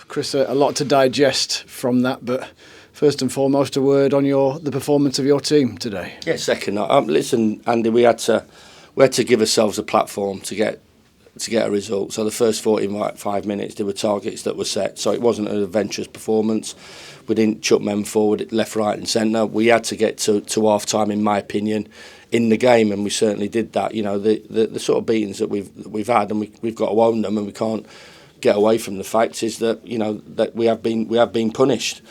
Chris, a lot to digest from that, but first and foremost, a word on the performance of your team today. Yeah, second. Listen, Andy, we had to give ourselves a platform to get a result. So the first 45 minutes, there were targets that were set. So it wasn't an adventurous performance. We didn't chuck men forward, left, right, and centre. We had to get to half time, in my opinion, in the game, and we certainly did that. You know, the sort of beatings that we've had, and we've got to own them, and we can't get away from the fact is that that we have been punished.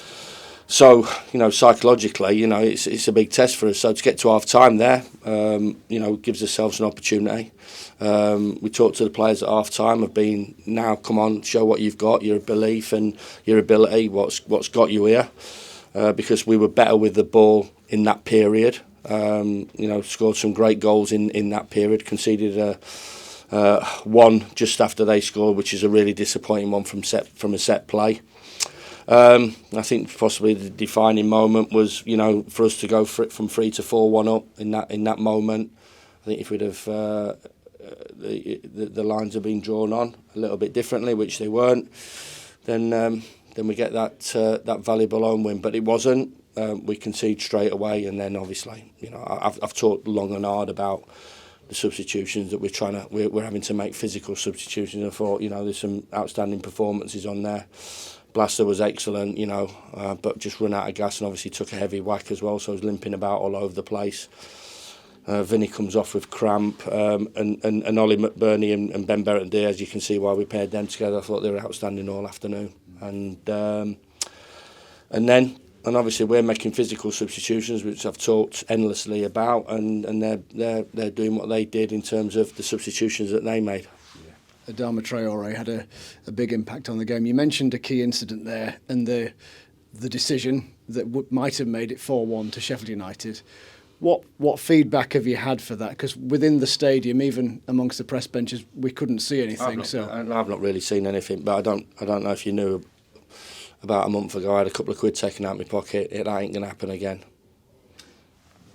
So psychologically, it's a big test for us. So to get to half time there, gives ourselves an opportunity. We talked to the players at half time of being, now come on, show what you've got, your belief and your ability, what's got you here, because we were better with the ball in that period. Scored some great goals in that period, conceded one just after they scored, which is a really disappointing one from a set play. I think possibly the defining moment was, for us to go from 3 to 4-1 up in that moment. I think if we'd have the lines have been drawn on a little bit differently, which they weren't, then we get that valuable home win. But it wasn't. We concede straight away, and then obviously, I've talked long and hard about the substitutions that we're having to make, physical substitutions. I thought, there's some outstanding performances on there. Blaster was excellent, but just run out of gas and obviously took a heavy whack as well, so I was limping about all over the place. Vinny comes off with cramp, and Ollie McBurney and Ben Berrett-Diaz, you can see why we paired them together. I thought they were outstanding all afternoon. And obviously we're making physical substitutions, which I've talked endlessly about, and they're doing what they did in terms of the substitutions that they made. Adama Traore had a big impact on the game. You mentioned a key incident there and the decision that might have made it 4-1 to Sheffield United. What feedback have you had for that? Because within the stadium, even amongst the press benches, we couldn't see anything. I've not really seen anything, but I don't know if you knew. About a month ago, I had a couple of quid taken out of my pocket. It ain't going to happen again.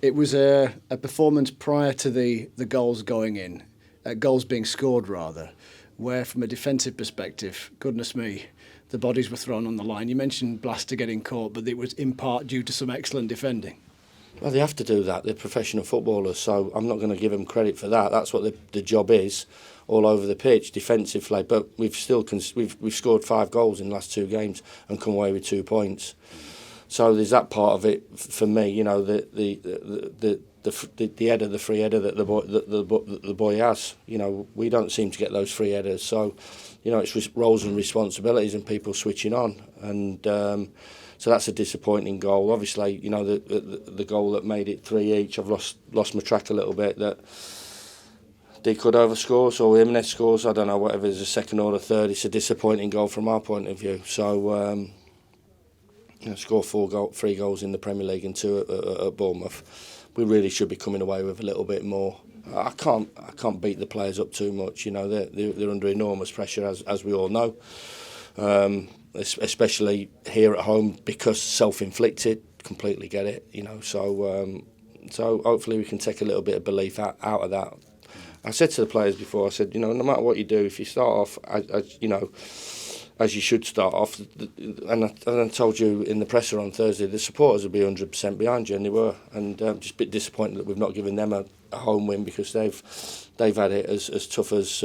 It was a performance prior to the goals going in, goals being scored rather, where from a defensive perspective, goodness me, the bodies were thrown on the line. You mentioned Blaster getting caught, but it was in part due to some excellent defending. Well, they have to do that. They're professional footballers, so I'm not going to give them credit for that. That's what the job is, all over the pitch, defensively. But we've scored 5 goals in the last 2 games and come away with 2 points. So there's that part of it for me. The header, the free header that the boy has. We don't seem to get those free headers. So, it's roles and responsibilities and people switching on. And so that's a disappointing goal. Obviously, the goal that made it 3 each. I've lost my track a little bit. That De Cordova scores or Jimenez scores. I don't know. Whatever is a second or a third. It's a disappointing goal from our point of view. So. Score 3 goals in the Premier League and 2 at Bournemouth. We really should be coming away with a little bit more. I can't beat the players up too much. They're under enormous pressure, as we all know, especially here at home because self-inflicted. Completely get it. So hopefully we can take a little bit of belief out of that. I said to the players before, I said, no matter what you do, if you start off as you should start off, and I told you in the presser on Thursday, the supporters will be 100% behind you, and they were, and just a bit disappointed that we've not given them a home win because they've had it as tough as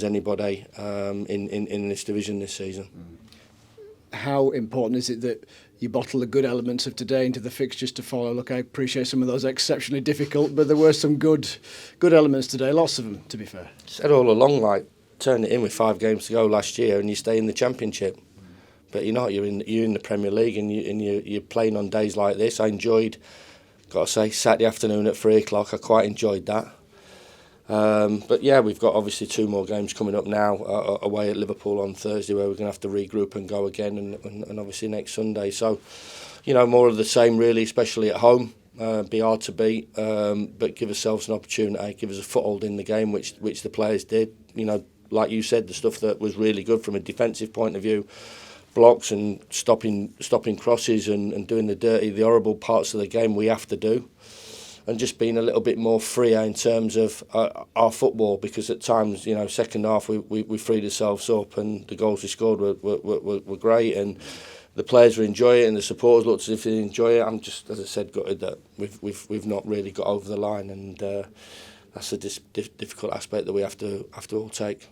anybody in this division this season. How important is it that you bottle the good elements of today into the fixtures to follow? Look, I appreciate some of those exceptionally difficult, but there were some good elements today, lots of them, to be fair. Said all along, turn it in with 5 games to go last year and you stay in the Championship. But you're in the Premier League and you're playing on days like this. I enjoyed, got to say, Saturday afternoon at 3 o'clock. I quite enjoyed that. But yeah, we've got obviously 2 more games coming up now away at Liverpool on Thursday where we're going to have to regroup and go again and obviously next Sunday. So, more of the same really, especially at home. Be hard to beat, but give ourselves an opportunity, give us a foothold in the game, which the players did. Like you said, the stuff that was really good from a defensive point of view, blocks and stopping crosses and doing the horrible parts of the game we have to do. just being a little bit more freer in terms of our football, because at times, you know, second half we freed ourselves up and the goals we scored were great, and the players were enjoying it and the supporters looked as if they enjoy it. I'm just, as I said, gutted that we've not really got over the line, and that's a difficult aspect that we have to all take.